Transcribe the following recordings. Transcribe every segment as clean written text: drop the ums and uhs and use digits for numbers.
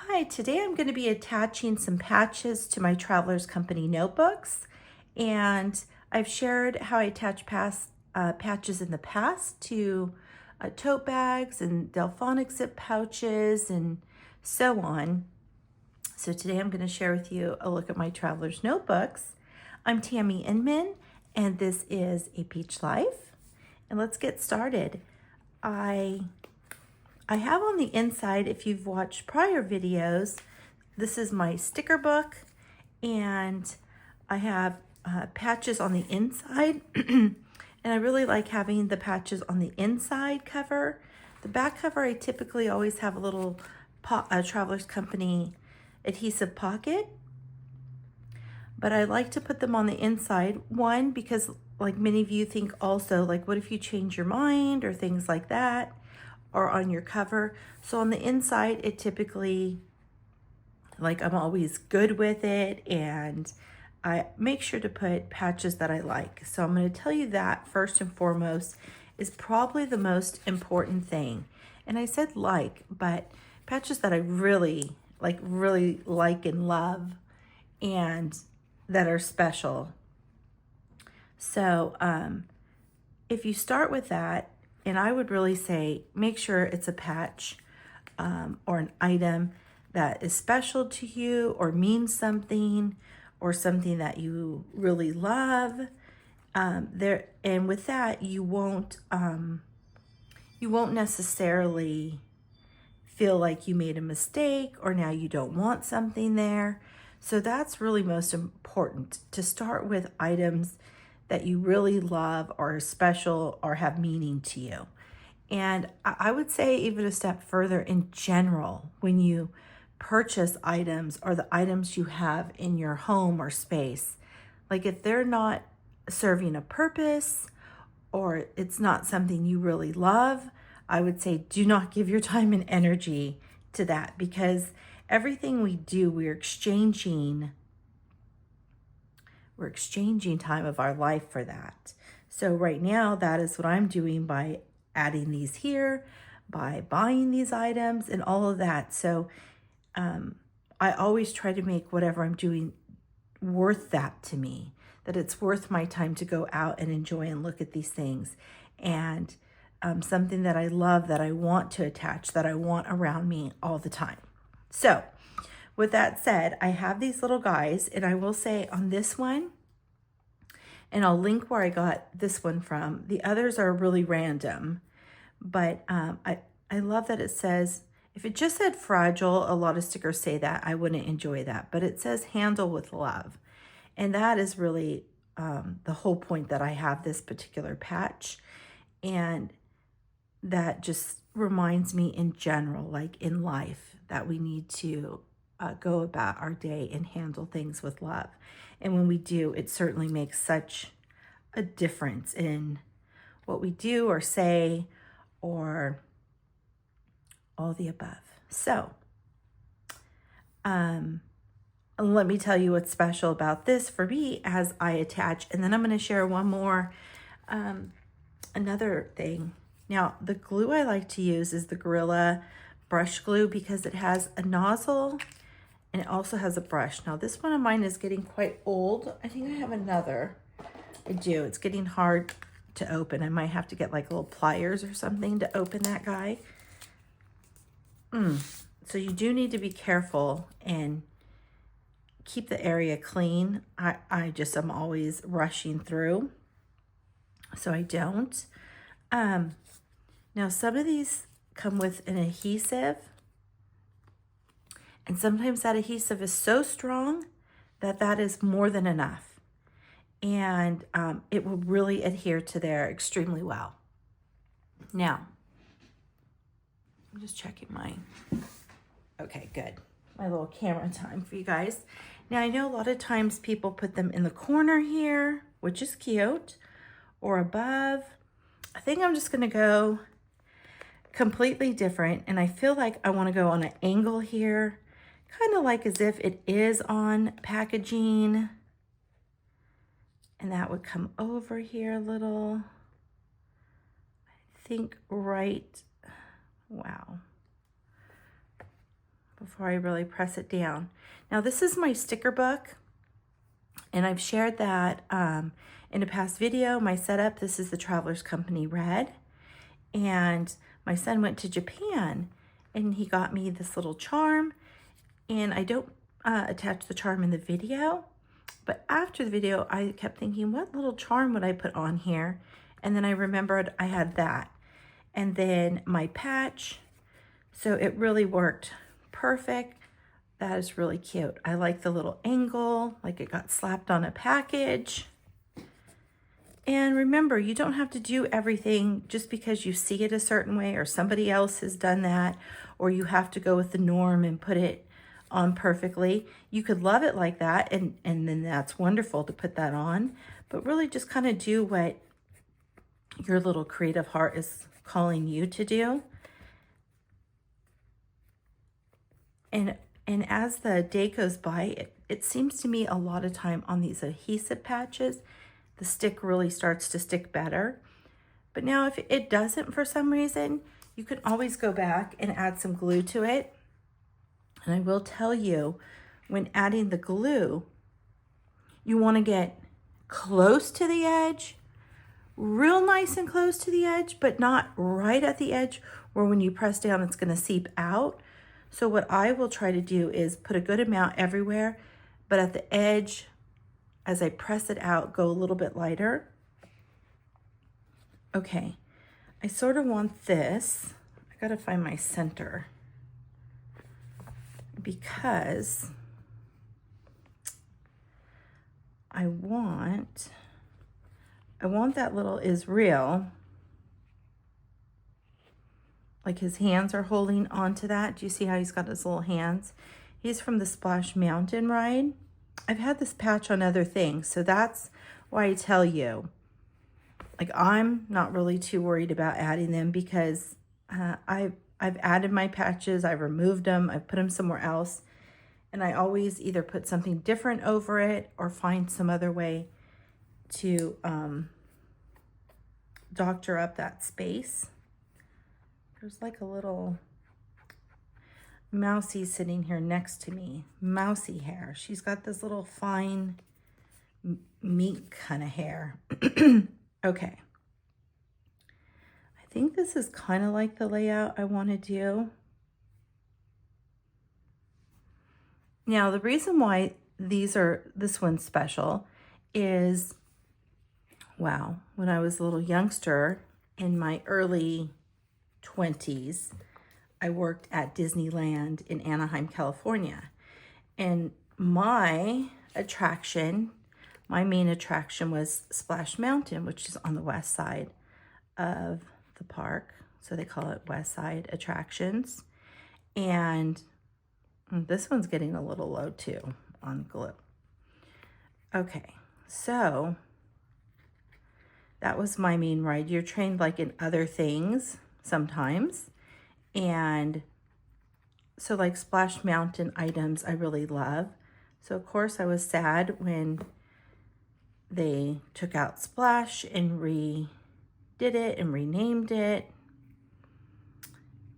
Hi, today I'm going to be attaching some patches to my Traveler's Company notebooks. And I've shared how I attach patches in the past to tote bags and Delphonic zip pouches and so on. So today I'm going to share with you a look at my Traveler's notebooks. I'm Tammy Inman, and this is A Peach Life. And let's get started. I have on the inside, if you've watched prior videos, this is my sticker book, and I have patches on the inside. And I really like having the patches on the inside cover. The back cover, I typically always have a little Traveler's Company adhesive pocket, but I like to put them on the inside. One, because like many of you think also, like what if you change your mind or things like that, or on your cover. So on the inside, it typically, like I'm always good with it, and I make sure to put patches that I like. So I'm going to tell you that first and foremost is probably the most important thing. And I said like, but patches that I really like and love and that are special. So if you start with that, and I would really say, make sure it's a patch or an item that is special to you or means something or something that you really love. And with that, you won't necessarily feel like you made a mistake or now you don't want something there. So that's really most important, to start with items that you really love or are special or have meaning to you. And I would say even a step further in general, when you purchase items or the items you have in your home or space, like if they're not serving a purpose or it's not something you really love, I would say do not give your time and energy to that, because everything we do, we're exchanging time of our life for that. So right now, that is what I'm doing by adding these here, by buying these items and all of that. So I always try to make whatever I'm doing worth that to me, that it's worth my time to go out and enjoy and look at these things. And something that I love, that I want to attach, that I want around me all the time. So with that said, I have these little guys, and I will say on this one, and I'll link where I got this one from. The others are really random, but I love that it says, if it just said fragile, a lot of stickers say that, I wouldn't enjoy that, but it says handle with love. And that is really the whole point that I have this particular patch. And that just reminds me in general, like in life, that we need to go about our day and handle things with love. And when we do, it certainly makes such a difference in what we do or say or all the above. So let me tell you what's special about this for me as I attach, and then I'm going to share one more, another thing. Now, the glue I like to use is the Gorilla brush glue, because it has a nozzle and it also has a brush. Now, this one of mine is getting quite old. I think I have another. I do. It's getting hard to open. I might have to get like little pliers or something to open that guy. So you do need to be careful and keep the area clean. I just am always rushing through, so I don't. Now, some of these come with an adhesive, and sometimes that adhesive is so strong that that is more than enough. And it will really adhere to there extremely well. Now, I'm just checking mine. Okay, good. My little camera time for you guys. Now, I know a lot of times people put them in the corner here, which is cute, or above. I think I'm just going to go completely different, and I feel like I want to go on an angle here, kind of like as if it is on packaging, and that would come over here a little. I think right, wow, before I really press it down. Now this is my sticker book, and I've shared that in a past video, my setup. This is the Traveler's Company Red, and my son went to Japan and he got me this little charm, and I don't attach the charm in the video, but after the video I kept thinking, what little charm would I put on here? And then I remembered I had that, and then my patch, so it really worked perfect. That is really cute. I like the little angle, like it got slapped on a package. And remember, you don't have to do everything just because you see it a certain way or somebody else has done that, or you have to go with the norm and put it on perfectly. You could love it like that, and then that's wonderful to put that on, but really just kind of do what your little creative heart is calling you to do. And as the day goes by, it seems to me a lot of time on these adhesive patches, the stick really starts to stick better. But now if it doesn't for some reason, you can always go back and add some glue to it. And I will tell you, when adding the glue, you want to get close to the edge, real nice and close to the edge, but not right at the edge where when you press down, it's going to seep out. So what I will try to do is put a good amount everywhere, but at the edge, as I press it out, go a little bit lighter. Okay, I sort of want this. I gotta find my center, because I want that little Israel, like his hands are holding onto that. Do you see how he's got his little hands? He's from the Splash Mountain ride. I've had this patch on other things, so that's why I tell you, like, I'm not really too worried about adding them, because I've added my patches, I've removed them, I've put them somewhere else, and I always either put something different over it or find some other way to doctor up that space. There's like a little Mousy sitting here next to me. Mousy hair. She's got this little fine mink kind of hair. Okay. I think this is kind of like the layout I want to do. Now, the reason why this one's special is, wow, when I was a little youngster in my early 20s, I worked at Disneyland in Anaheim, California. And my main attraction was Splash Mountain, which is on the west side of the park. So they call it West Side Attractions. And this one's getting a little low too on glue. Okay, so that was my main ride. You're trained like in other things sometimes. And so like Splash Mountain items I really love. So of course I was sad when they took out Splash and redid it and renamed it,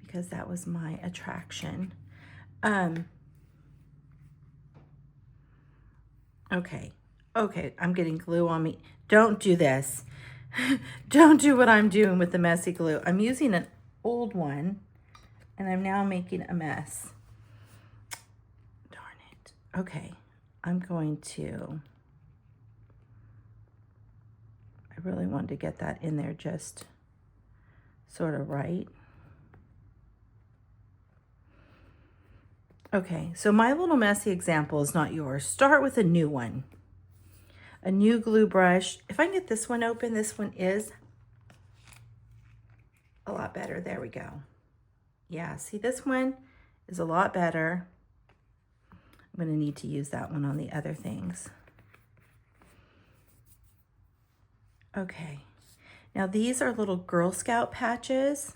because that was my attraction. Okay, I'm getting glue on me. Don't do this. Don't do what I'm doing with the messy glue. I'm using an old one, and I'm now making a mess. Darn it. Okay, I'm going to, I really wanted to get that in there just sort of right. Okay, so my little messy example is not yours. Start with a new one. A new glue brush. If I can get this one open, this one is a lot better. There we go. Yeah, see, this one is a lot better. I'm going to need to use that one on the other things. Okay, now these are little Girl Scout patches,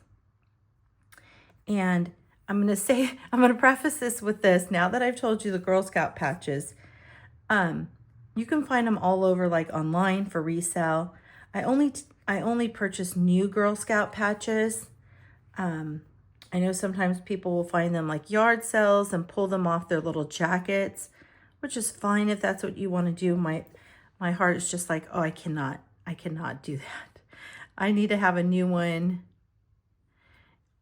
and I'm going to preface this with this. Now that I've told you the Girl Scout patches, you can find them all over, like online for resale. I only purchase new Girl Scout patches. I I know sometimes people will find them like yard sales and pull them off their little jackets, which is fine if that's what you want to do. My heart is just like, oh, I cannot do that. I need to have a new one.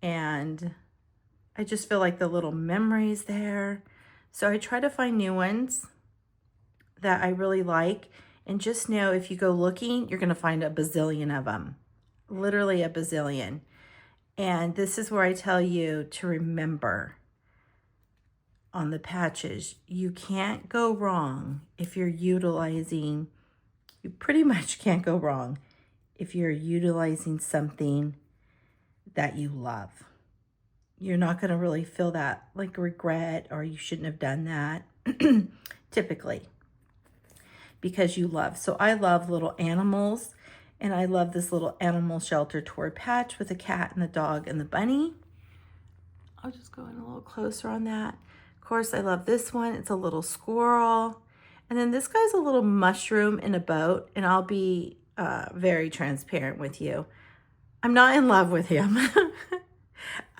And I just feel like the little memories there. So I try to find new ones that I really like. And just know if you go looking, you're going to find a bazillion of them. Literally a bazillion. And this is where I tell you to remember on the patches, you can't go wrong if you're utilizing, you pretty much can't go wrong if you're utilizing something that you love. You're not going to really feel that like regret or you shouldn't have done that typically because you love. So I love little animals, and I love this little animal shelter toy patch with the cat and the dog and the bunny. I'll just go in a little closer on that. Of course, I love this one. It's a little squirrel. And then this guy's a little mushroom in a boat, and I'll be very transparent with you. I'm not in love with him.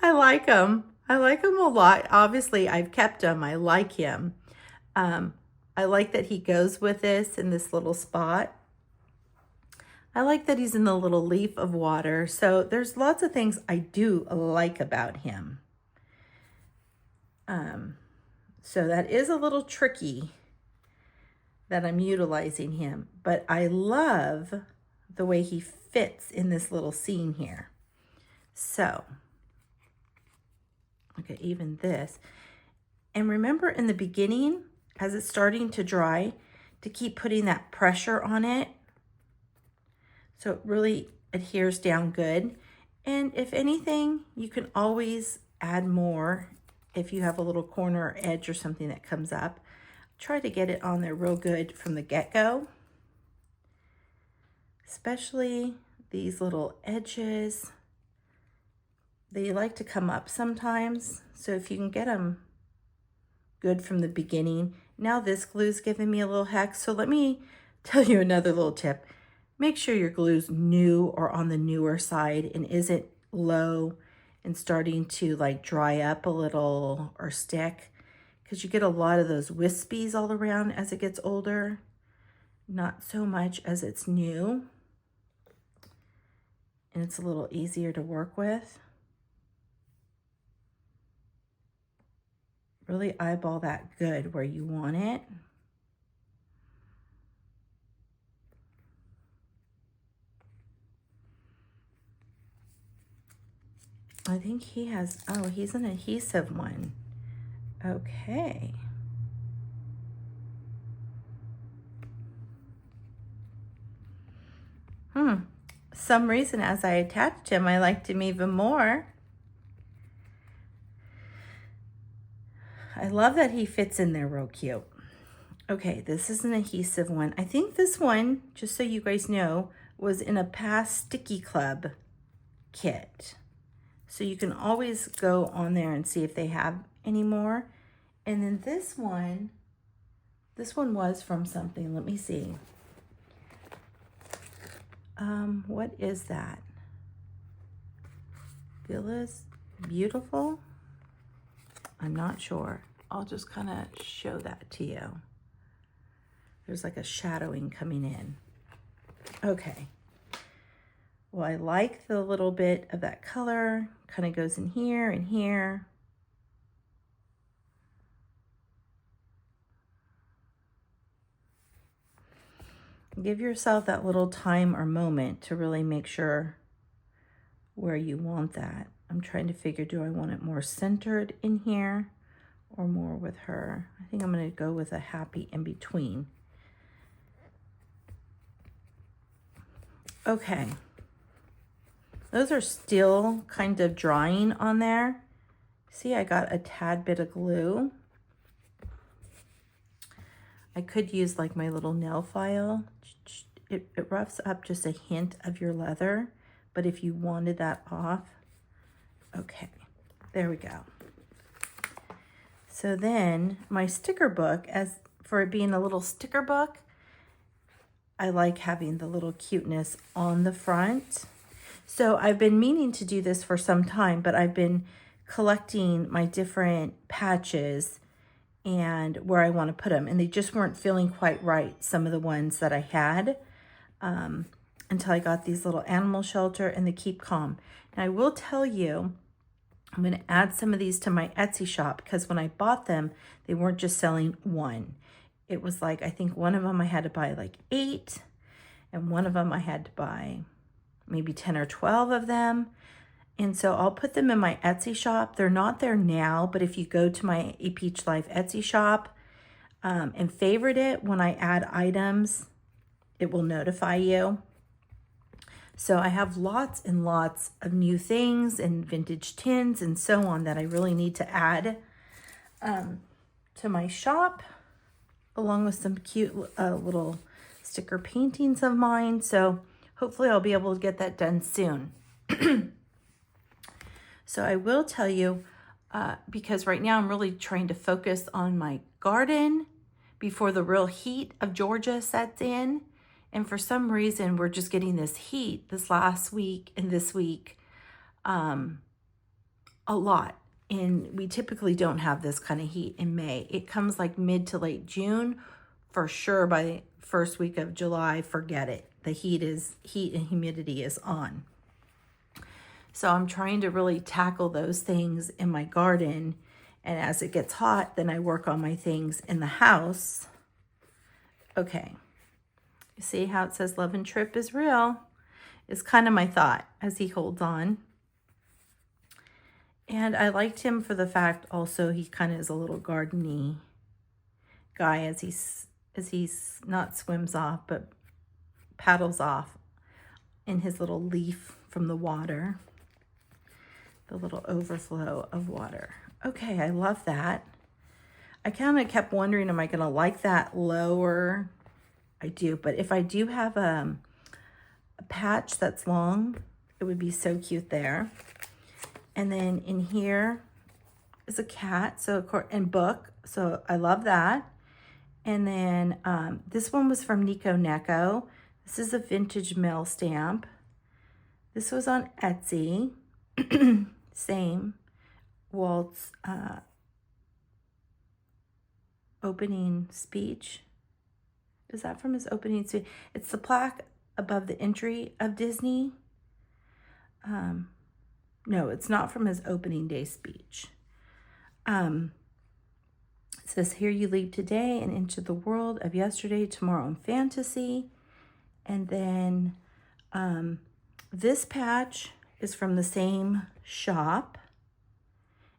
I like him. I like him a lot. Obviously, I've kept him. I like him. I like that he goes with us in this little spot. I like that he's in the little leaf of water. So there's lots of things I do like about him. So that is a little tricky that I'm utilizing him, but I love the way he fits in this little scene here. So, okay, even this. And remember in the beginning, as it's starting to dry, to keep putting that pressure on it so it really adheres down good. And if anything, you can always add more if you have a little corner edge or something that comes up. Try to get it on there real good from the get-go. Especially these little edges. They like to come up sometimes. So if you can get them good from the beginning. Now this glue's giving me a little hex. So let me tell you another little tip. Make sure your glue's new or on the newer side and isn't low and starting to like dry up a little or stick, because you get a lot of those wispies all around as it gets older. Not so much as it's new. And it's a little easier to work with. Really eyeball that good where you want it. I think he has, oh, he's an adhesive one. Okay. Some reason as I attached him, I liked him even more. I love that he fits in there real cute. Okay, this is an adhesive one. I think this one, just so you guys know, was in a past Sticky Club kit. So you can always go on there and see if they have any more. And then this one was from something. Let me see. What is that? Villa's Beautiful? I'm not sure. I'll just kind of show that to you. There's like a shadowing coming in. Okay. Well, I like the little bit of that color. Kind of goes in here and here. Give yourself that little time or moment to really make sure where you want that. I'm trying to figure, do I want it more centered in here or more with her? I think I'm going to go with a happy in between. Okay. Those are still kind of drying on there. See, I got a tad bit of glue. I could use like my little nail file. It roughs up just a hint of your leather, but if you wanted that off, okay, there we go. So then my sticker book, as for it being a little sticker book, I like having the little cuteness on the front. So I've been meaning to do this for some time, but I've been collecting my different patches and where I want to put them. And they just weren't feeling quite right, some of the ones that I had, until I got these little animal shelter and the Keep Calm. And I will tell you, I'm going to add some of these to my Etsy shop because when I bought them, they weren't just selling one. It was like, I think one of them I had to buy like 8, and one of them I had to buy maybe 10 or 12 of them. And so I'll put them in my Etsy shop. They're not there now, but if you go to my A Peach Life Etsy shop and favorite it, when I add items, it will notify you. So I have lots and lots of new things and vintage tins and so on that I really need to add to my shop, along with some cute little sticker paintings of mine. So hopefully I'll be able to get that done soon. So I will tell you, because right now I'm really trying to focus on my garden before the real heat of Georgia sets in. And for some reason, we're just getting this heat this last week and this week a lot. And we typically don't have this kind of heat in May. It comes like mid to late June. For sure, by the first week of July, forget it. The heat and humidity is on. So I'm trying to really tackle those things in my garden. And as it gets hot, then I work on my things in the house. Okay. You see how it says love and trip is real? Is kind of my thought as he holds on. And I liked him for the fact also he kind of is a little garden-y guy as he's not swims off, but paddles off in his little leaf from the water. The little overflow of water. Okay, I love that. I kind of kept wondering, am I going to like that lower? I do, but if I do have a patch that's long, it would be so cute there. And then in here is a cat, and book, so I love that. And then this one was from Nico Neko. This is a vintage mail stamp. This was on Etsy. Same. Walt's opening speech. Is that from his opening speech? It's the plaque above the entry of Disney. No, it's not from his opening day speech. It says, here you leave today and into the world of yesterday, tomorrow, and fantasy. And then this patch is from the same shop.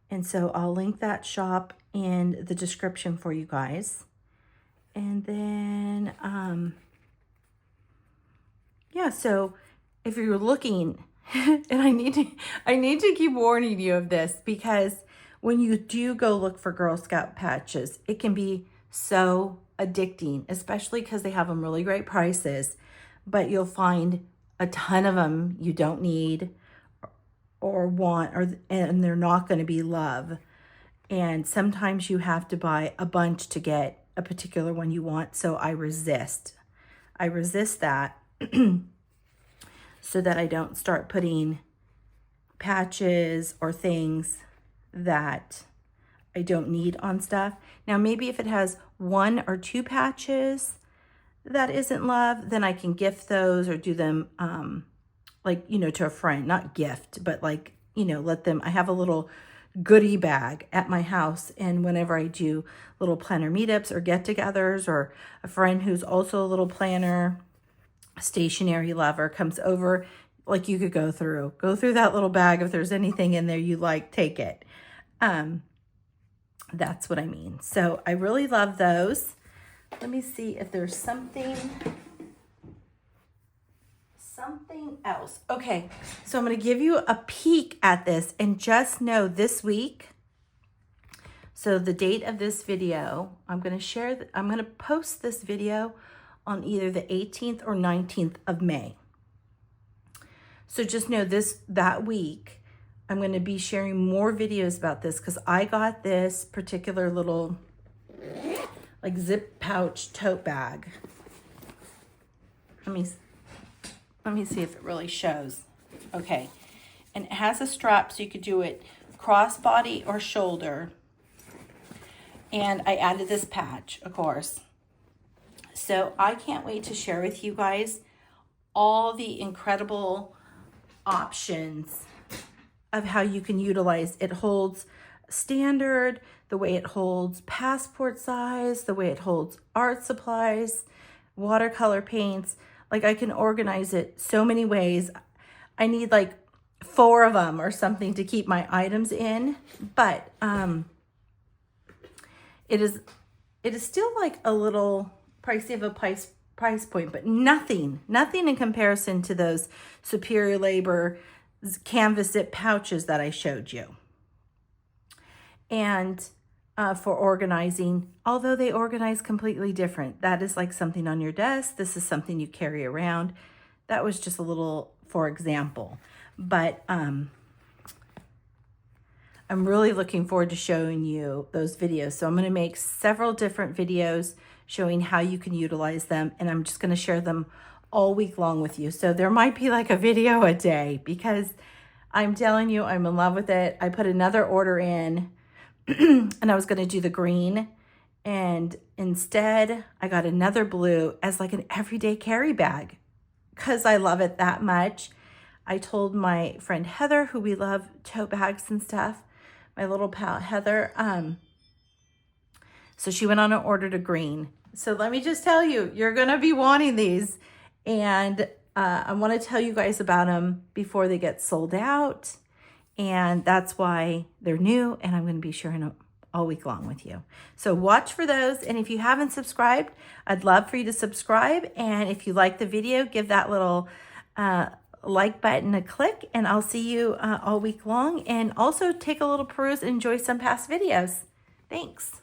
And so I'll link that shop in the description for you guys. And then, yeah, so if you're looking, and I need to keep warning you of this, because when you do go look for Girl Scout patches, it can be so addicting, especially because they have them really great prices, but you'll find a ton of them you don't need or want, and they're not going to be love. And sometimes you have to buy a bunch to get a particular one you want. So I resist that so that I don't start putting patches or things that I don't need on stuff. Now, maybe if it has 1 or 2 patches that isn't love, then I can gift those or do them like, to a friend, not gift, but like, let them, I have a little goodie bag at my house. And whenever I do little planner meetups or get-togethers, or a friend who's also a little planner, stationery lover comes over, like you could go through that little bag. If there's anything in there you like, take it. That's what I mean. So I really love those. Let me see if there's something else. Okay, so I'm going to give you a peek at this, and just know this week, so the date of this video, I'm going to post this video on either the 18th or 19th of May. So just know that week, I'm going to be sharing more videos about this, because I got this particular little like zip pouch tote bag. Let me see if it really shows. Okay. And it has a strap, so you could do it crossbody or shoulder. And I added this patch, of course. So I can't wait to share with you guys all the incredible options of how you can utilize. It holds standard, the way it holds passport size, the way it holds art supplies, watercolor paints. Like, I can organize it so many ways. I need like 4 of them or something to keep my items in, but it is still like a little pricey of a price point, but nothing in comparison to those Superior Labor canvas zip pouches that I showed you. And for organizing, although they organize completely different. That is like something on your desk. This is something you carry around. That was just a little for example. But I'm really looking forward to showing you those videos. So I'm going to make several different videos showing how you can utilize them. And I'm just going to share them all week long with you. So there might be like a video a day, because I'm telling you, I'm in love with it. I put another order in and I was going to do the green, and instead I got another blue as like an everyday carry bag because I love it that much. I told my friend Heather, who we love tote bags and stuff, my little pal Heather, so she went on and ordered a green. So let me just tell you, you're going to be wanting these, and I want to tell you guys about them before they get sold out. And that's why they're new, and I'm going to be sharing them all week long with you. So watch for those. And if you haven't subscribed, I'd love for you to subscribe. And if you like the video, give that little like button a click, and I'll see you all week long. And also take a little peruse and enjoy some past videos. Thanks.